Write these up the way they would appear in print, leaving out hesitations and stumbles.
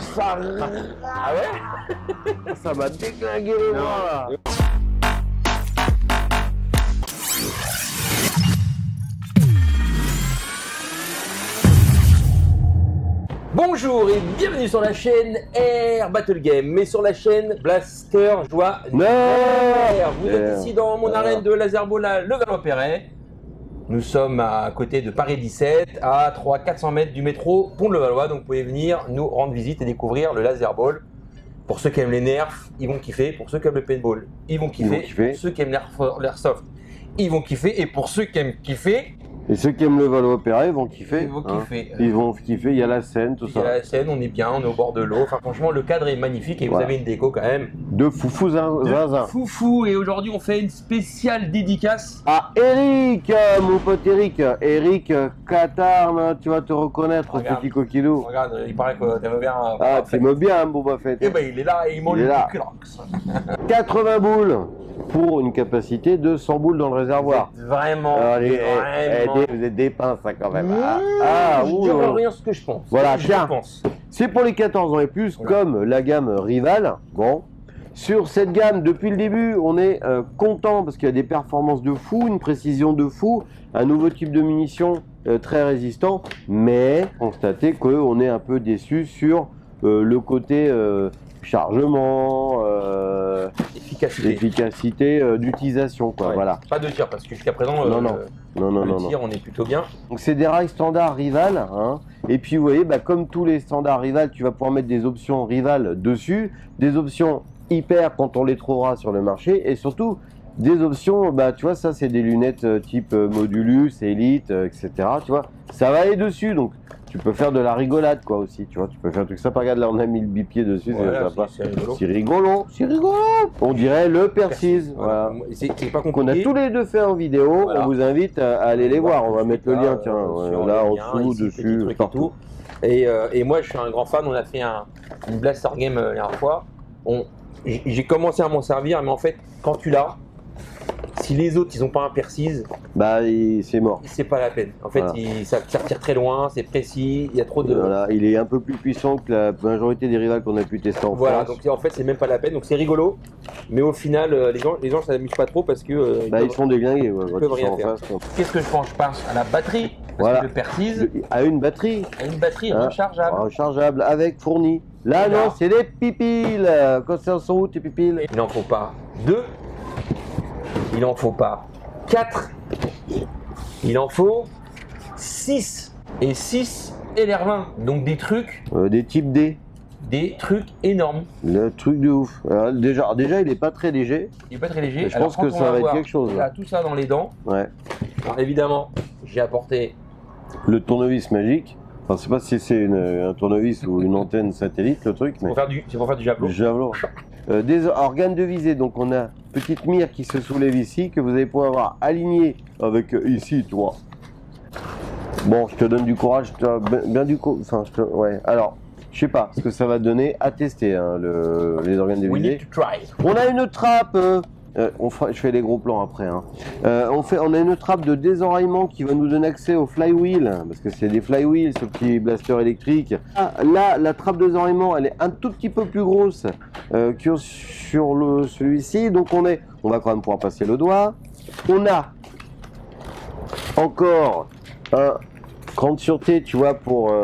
ça... Ah ouais? Ça m'a déglingué les bras, là. Bonjour et bienvenue sur la chaîne Air Battle Game, mais sur la chaîne Blaster Joie Air. Vous êtes ici dans mon arène de laser ball à Levallois-Perret. Nous sommes à côté de Paris 17, à 300-400 mètres du métro Pont de Levallois. Donc vous pouvez venir nous rendre visite et découvrir le laser ball. Pour ceux qui aiment les nerfs, ils vont kiffer. Pour ceux qui aiment le paintball, ils vont kiffer. Pour ceux qui aiment l'airsoft, ils vont kiffer. Et pour ceux qui aiment kiffer... Et ceux qui aiment le Levallois-Perret vont kiffer. Ils vont kiffer. Ils vont kiffer, il y a la Seine, tout ça. Il y a la Seine, on est bien, on est au bord de l'eau. Enfin franchement, le cadre est magnifique et vous avez une déco quand même. De foufou zinzin. Foufou, et aujourd'hui on fait une spéciale dédicace à Eric, mon pote Eric. Eric Catarne, tu vas te reconnaître, petit coquilou. Regarde, il paraît que t'aimes bien. Ah, tu aimes bien Boba Fett. Eh ben il est là et il mange le Crocs. 80 boules pour une capacité de 100 boules dans le réservoir. Vraiment, vous êtes des pinces, ça, quand même. Je dirais rien ce que je pense. Voilà, tiens, c'est pour les 14 ans et plus, comme la gamme Rival. Bon, sur cette gamme, depuis le début, on est content parce qu'il y a des performances de fou, une précision de fou, un nouveau type de munition très résistant, mais constatez qu'on est un peu déçu sur le côté chargement, efficacité d'utilisation, quoi. Voilà. Pas de tir parce que jusqu'à présent, le tir, on est plutôt bien. Donc c'est des rails standards Rival, hein. Et puis vous voyez, comme tous les standards Rival, tu vas pouvoir mettre des options Rival dessus, des options hyper quand on les trouvera sur le marché, et surtout des options, tu vois, ça c'est des lunettes type Modulus, Elite, etc. Tu vois, ça va aller dessus, donc tu peux faire de la rigolade, quoi, aussi, tu vois, tu peux faire un truc sympa. Regarde, là on a mis le bipied dessus, voilà, c'est rigolo. C'est rigolo, c'est rigolo. On dirait le Persis, voilà. C'est pas compliqué. Qu'on a tous les deux fait en vidéo, voilà. On vous invite à aller les voir, on va mettre le lien, tiens, là en dessous, dessus, partout. Et moi je suis un grand fan, on a fait une Blaster Game la dernière fois. J'ai commencé à m'en servir, mais en fait, quand tu l'as, si les autres ils ont pas un Persis, c'est mort. C'est pas la peine. En fait, voilà. Ça tire très loin, c'est précis, il y a trop de. Voilà, il est un peu plus puissant que la majorité des rivals qu'on a pu tester en France. Donc en fait, c'est même pas la peine. Donc c'est rigolo, mais au final, les gens s'amusent pas trop parce que. Ils sont déglingués. Ils peuvent rien faire. Qu'est-ce que je pense? Je pense à la batterie. Parce que le Persis. À une batterie. À une batterie rechargeable. Rechargeable avec fourni. Là, non, c'est des pipiles. Quand c'est en son route, tes pipiles. Il n'en faut pas 2. Il n'en faut pas 4. Il en faut 6. Et 6 LR20. Donc des trucs. Des types D. Des trucs énormes. Le truc de ouf. Alors, déjà, il est pas très léger. Il est pas très léger. Je pense que ça va être quelque chose. Il a tout ça dans les dents. Ouais. Alors évidemment, j'ai apporté le tournevis magique. Enfin, je sais pas si c'est un tournevis ou une antenne satellite, le truc. C'est pour faire du javelot. Javelot. Des organes de visée. Donc on a petite mire qui se soulève ici, que vous allez pouvoir avoir aligné avec ici, toi. Bon, je te donne du courage, bien du coup. Enfin, ouais. Alors, je sais pas ce que ça va donner à tester, hein, les organes de visée. On a une trappe. Je fais les gros plans après. Hein. On a une trappe de désenraillement qui va nous donner accès au flywheel, parce que c'est des flywheels, ce petit blaster électrique. Là, la trappe de désenraillement, elle est un tout petit peu plus grosse que sur celui-ci. Donc on va quand même pouvoir passer le doigt. On a encore un cran de sûreté, tu vois, pour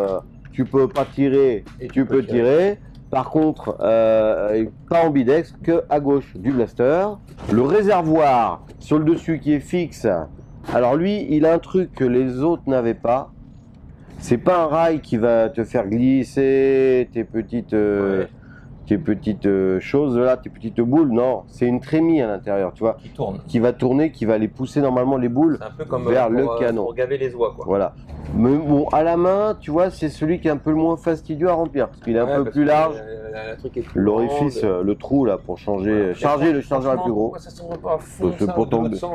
tu peux pas tirer et tu peux tirer. Par contre, pas ambidex, que à gauche du blaster. Le réservoir sur le dessus qui est fixe. Alors lui, il a un truc que les autres n'avaient pas. C'est pas un rail qui va te faire glisser tes petites choses là, tes petites boules. Non, c'est une trémie à l'intérieur, tu vois, qui va tourner, qui va aller pousser normalement les boules vers le canon. Pour gaver les oies, quoi. Voilà. Mais bon, à la main, tu vois, c'est celui qui est un peu le moins fastidieux à remplir, parce qu'il est un peu plus large. L'orifice, le trou là pour charger le chargeur est plus gros.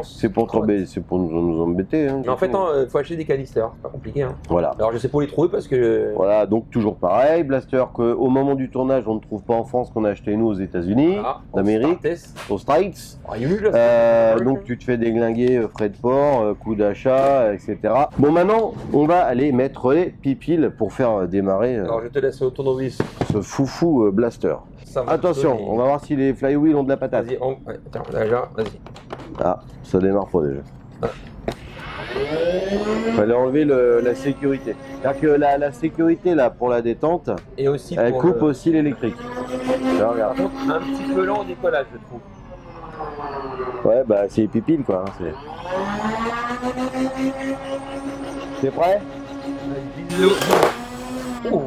C'est pour nous embêter. Hein, mais en fait, il faut acheter des canisters, c'est pas compliqué. Hein. Voilà. Alors je sais pas où les trouver parce que. Voilà, donc toujours pareil, blaster qu'au moment du tournage on ne trouve pas en France qu'on a acheté nous aux États-Unis, Voilà, d'Amérique, Startest. aux Straits. Ah, il est nul, là, Donc tu te fais déglinguer frais de port, coût d'achat, etc. Bon, maintenant on va aller mettre les pipiles pour faire démarrer Alors je te laisse au tournevis. ce foufou blaster. Ça va Attention, donner. on va voir si les flywheels ont de la patate. Vas-y, ouais, attends, déjà, vas-y. Ah, ça démarre pas déjà. Fallait enlever la sécurité. C'est-à-dire que la sécurité là pour la détente, Et aussi elle pour coupe le... aussi l'électrique. Là, regarde. Par contre, un petit peu lent au décollage, je trouve. Ouais, bah c'est les pipiles quoi. Hein, T'es prêt? Oh.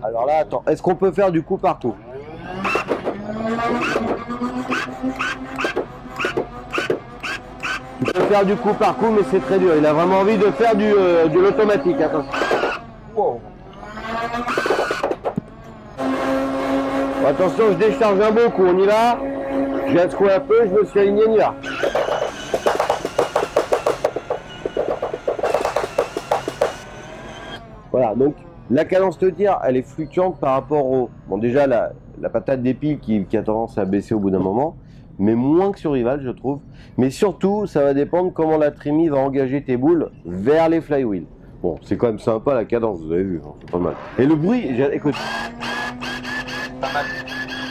Alors là, attends, est-ce qu'on peut faire du coup par coup? Tu peux faire du coup par coup, mais c'est très dur. Il a vraiment envie de faire de l'automatique. Attention. Wow. Attention, je décharge un bon coup. On y va. Je viens de secouer un peu, je me suis aligné, on y va. Voilà, donc la cadence de tir, elle est fluctuante par rapport au... Bon, déjà, la patate des piles qui a tendance à baisser au bout d'un moment, mais moins que sur Rival, je trouve. Mais surtout, ça va dépendre comment la trémie va engager tes boules vers les flywheels. Bon, c'est quand même sympa la cadence, vous avez vu, hein, c'est pas mal. Et le bruit, écoute. Pas mal.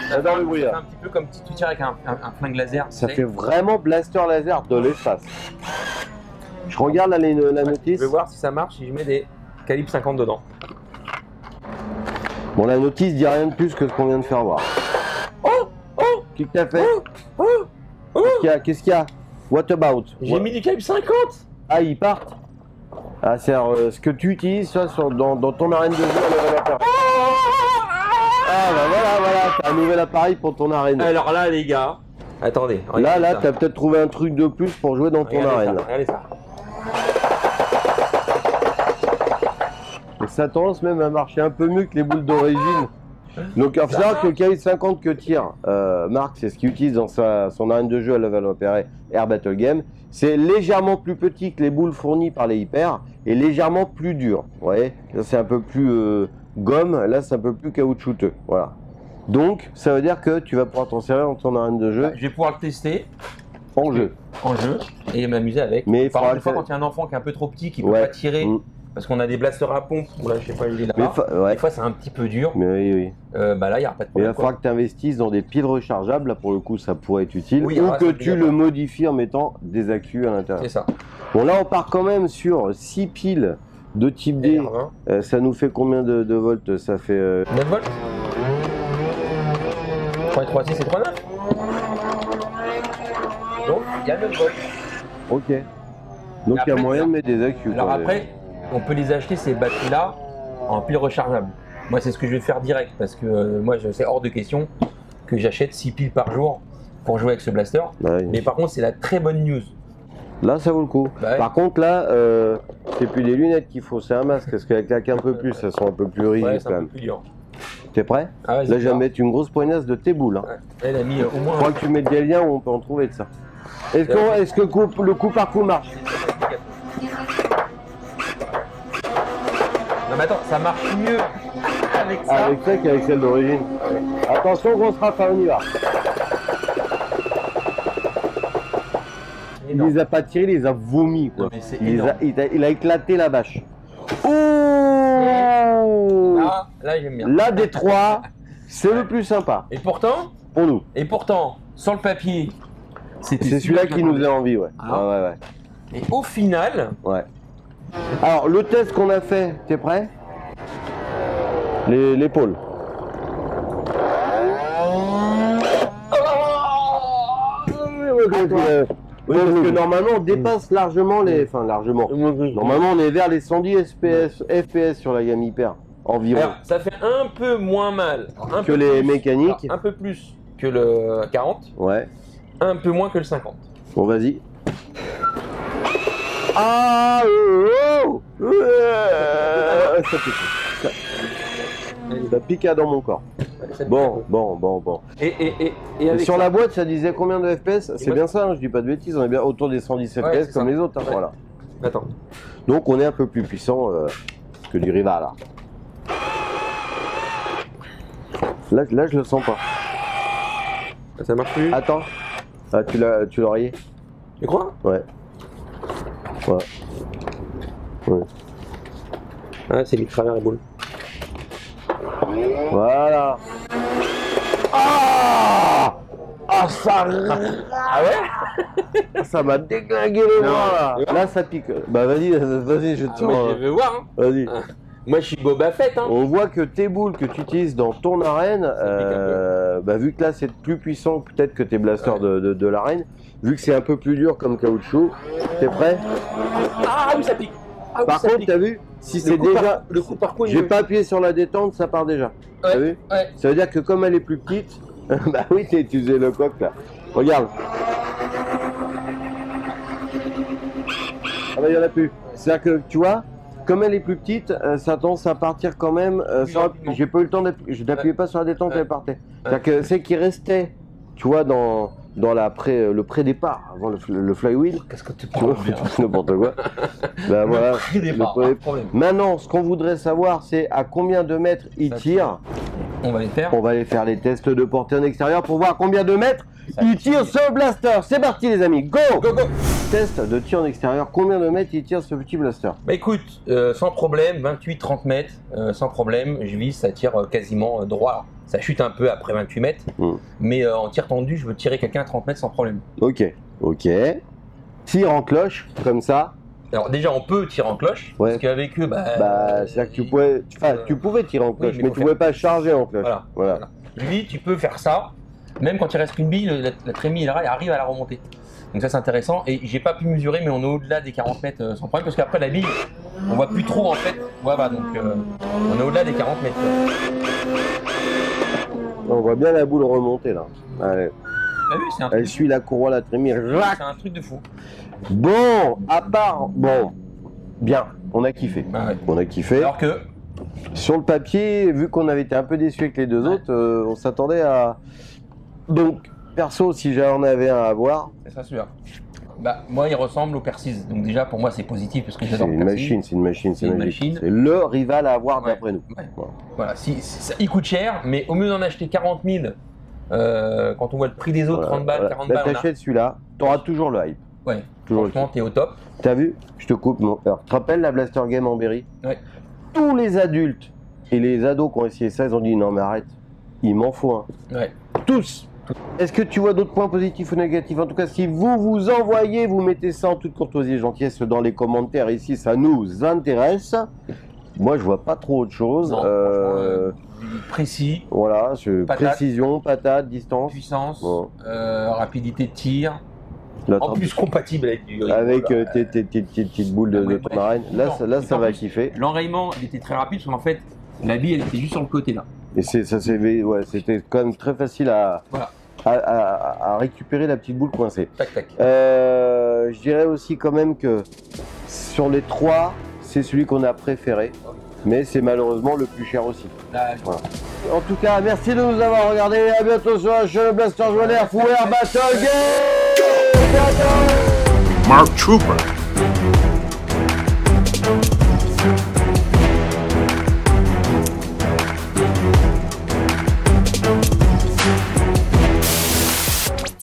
J'adore le bruit, Ça là. fait un petit peu comme si tu tires avec un flingue laser. Ça tu sais. fait vraiment blaster laser de l'espace. Je regarde là, la notice. Je vais voir si ça marche si je mets des calibres 50 dedans. Bon, la notice dit rien de plus que ce qu'on vient de faire voir. Oh, oh, Qu'est-ce que t'as fait? oh, oh. Qu'est-ce qu'il y a? What about? J'ai mis du calibre 50. Ah, ils partent. Ah, c'est ce que tu utilises ça, dans ton arène de jeu à level up. Ah, bah voilà, t'as un nouvel appareil pour ton arène. Alors là, les gars, attendez. Là, regardez ça. t'as peut-être trouvé un truc de plus pour jouer dans ton Regardez arène. ça, regardez ça. Et ça tendance même à marcher un peu mieux que les boules d'origine. Donc, il faut savoir que le calibre 50 que tire Marc, c'est ce qu'il utilise dans son arène de jeu à level opéré Air Battle Game. C'est légèrement plus petit que les boules fournies par les hyper et légèrement plus dur. Vous voyez, là c'est un peu plus gomme, là c'est un peu plus caoutchouteux. Voilà. Donc, ça veut dire que tu vas pouvoir t'en servir dans ton arène de jeu Je vais pouvoir le tester en jeu. en jeu et m'amuser avec. Mais il Par faudra contre, des fois, le quand il y a un enfant qui est un peu trop petit, qui ne peut Ouais. pas tirer, Mm. parce qu'on a des blasters à pompe, ou là, je sais pas, il est Mais là-bas. ouais. Des fois, c'est un petit peu dur. Mais oui, oui. Bah là, il n'y aura pas de Mais il va problème. quoi. falloir que tu investisses dans des piles rechargeables, là pour le coup ça pourrait être utile, Oui, ou ah, que c'est tu obligatoire. le modifies en mettant des accus à l'intérieur. C'est ça. Bon là on part quand même sur 6 piles de type D, R20. ça nous fait combien de volts? Ça fait 9 volts 3,36 et 3,9. Donc, il y a 9 volts. ok. Donc il y a après, moyen de mettre des accus. Alors quoi. après, on peut les acheter, ces batteries-là, en piles rechargeables. Moi, c'est ce que je vais faire direct, parce que moi, c'est hors de question que j'achète 6 piles par jour pour jouer avec ce blaster. Ouais. Mais par contre, c'est la très bonne news. Là ça vaut le coup. Bah ouais. Par contre là, c'est plus des lunettes qu'il faut, c'est un masque, parce qu'elles claquent un peu plus, elles sont un peu plus rigides Ouais, c'est quand un peu même. plus dur. T'es prêt? Ah, vas-y, Là je vais voir. mettre une grosse poignasse de tes boules. Hein. Ouais. Elle a mis au Je moins. crois que tu mets des liens où on peut en trouver de ça. Est-ce que le coup par coup marche? Non, mais attends, ça marche mieux avec ça. Avec ça qu'avec celle d'origine. Attention, grosse rafale, on y va. Il Énorme. les a pas tirés, il les a vomis quoi. Non, mais c'est Il énorme. a éclaté la bâche. Oh Là, j'aime bien. là des trois, c'est le plus sympa Et pourtant, pour nous. sur le papier, c'était C'est celui-là qui nous a envie, ouais. Ah. Ouais. Et au final, Ouais. Alors le test qu'on a fait, t'es prêt? L'épaule. Oui, parce que normalement on dépasse largement les. Enfin largement. Normalement on est vers les 110 FPS sur la gamme hyper environ. alors, ça fait un peu moins mal un Que peu les plus- mécaniques. un peu plus que le 40, Ouais. un peu moins que le 50. Bon vas-y. Ah ça pique. Ça pique dans mon corps. Bon. Et Et avec sur ça, la boîte, ça disait combien de FPS? C'est moi- bien ça, hein, je dis pas de bêtises, on est bien autour des 110 Ouais, FPS c'est comme ça. les autres. Hein, Ouais. voilà. Attends. Donc on est un peu plus puissant que du Rival. Là. Là, je le sens pas. Ça marche plus. Attends. Ah, tu l'as rayé. Tu crois? Ouais. Ouais. Ouais. Ah, c'est mis de travers les boules. Voilà. Ah, ah ça. Ah ouais? Ça m'a déglingué les bras là. Là ça pique. Bah vas-y, je te sens. Je veux voir. Hein. Vas-y. Moi je suis Boba Fett. Hein. On voit que tes boules que tu utilises dans ton arène, bah, vu que là c'est plus puissant peut-être que tes blasters de l'arène, vu que c'est un peu plus dur comme caoutchouc, t'es prêt? Ah oui ça pique. Ah, oui, par contre, t'as vu? Si c'est déjà. Le coup par coup, j'ai pas appuyé sur la détente, ça part déjà. Ouais, t'as vu? Ouais. Ça veut dire que comme elle est plus petite, bah oui, t'as utilisé le coq là. Regarde. Ah bah il y en a plus. C'est-à-dire que tu vois, comme elle est plus petite, ça a tendance à partir quand même. J'ai pas eu le temps d'appuyer. Je n'appuyais pas sur la détente, elle partait. C'est-à-dire que c'est qui restait, tu vois, dans le pré-départ, avant le flywheel. Qu'est-ce que tu prends? N'importe quoi. Ben voilà. Le problème. Maintenant, ce qu'on voudrait savoir, c'est à combien de mètres il tire. On va les faire. On va aller faire les tests de portée en extérieur pour voir combien de mètres il tire ce blaster. C'est parti les amis, go! Go go! Test de tir en extérieur, combien de mètres il tire ce petit blaster? Bah écoute, sans problème, 28-30 mètres, sans problème, je vise, ça tire quasiment droit. Ça chute un peu après 28 mètres, mais en tir tendu, je veux tirer quelqu'un à 30 mètres sans problème. Ok, ok. Tire en cloche, comme ça. Alors déjà, on peut tirer en cloche, parce qu'avec eux, c'est-à-dire que tu pouvais, tu pouvais tirer en cloche, mais tu pouvais pas charger en cloche. Voilà. Lui, tu peux faire ça, même quand il reste qu'une bille, la trémie, il arrive à la remonter. Donc ça c'est intéressant, et j'ai pas pu mesurer, mais on est au-delà des 40 mètres sans problème, parce qu'après la bille, on voit plus trop en fait. Voilà, donc on est au-delà des 40 mètres. On voit bien la boule remonter là. Allez. T'as vu, c'est un truc. Elle suit la courroie, la trémie. C'est un truc de fou. Bon, à part, bon, bien, on a kiffé. Ouais. On a kiffé. Alors que sur le papier, vu qu'on avait été un peu déçus avec les deux autres, on s'attendait à. Donc, perso, si j'en avais un à avoir. C'est ça celui-là. Bah, moi, il ressemble au Persis. Donc déjà, pour moi, c'est positif parce que j'adore le Persis. C'est une machine. C'est le rival à avoir d'après nous. Ouais. Voilà. Il coûte cher, mais au mieux d'en acheter 40 000, quand on voit le prix des autres, 30 balles, 40 balles. T'achètes celui-là, t'auras toujours le hype. Ouais, franchement, t'es au top. T'as vu? Je te coupe mon. Alors, tu te rappelles la Blaster Game en Berry? Ouais. Tous les adultes et les ados qui ont essayé ça, ils ont dit non, mais arrête, il m'en faut un. Ouais. Tous! Est-ce que tu vois d'autres points positifs ou négatifs? En tout cas, si vous envoyez, vous mettez ça en toute courtoisie et gentillesse dans les commentaires ici, ça nous intéresse. Moi, je vois pas trop autre chose. Non, précis. Voilà, précision, patate, distance. Puissance, rapidité de tir. En plus compatible avec tes petites boules de ton arène. Là, ça va kiffer. L'enrayement, il était très rapide parce qu'en fait, la bille, elle était juste sur le côté là. Et c'était quand même très facile à récupérer la petite boule coincée. Tac, tac. Je dirais aussi quand même que sur les trois, c'est celui qu'on a préféré. Mais c'est malheureusement le plus cher aussi. Là, voilà. En tout cas, merci de nous avoir regardés. À bientôt sur la chaîne Blaster Journal Fouer Battle Game. Mark Trooper.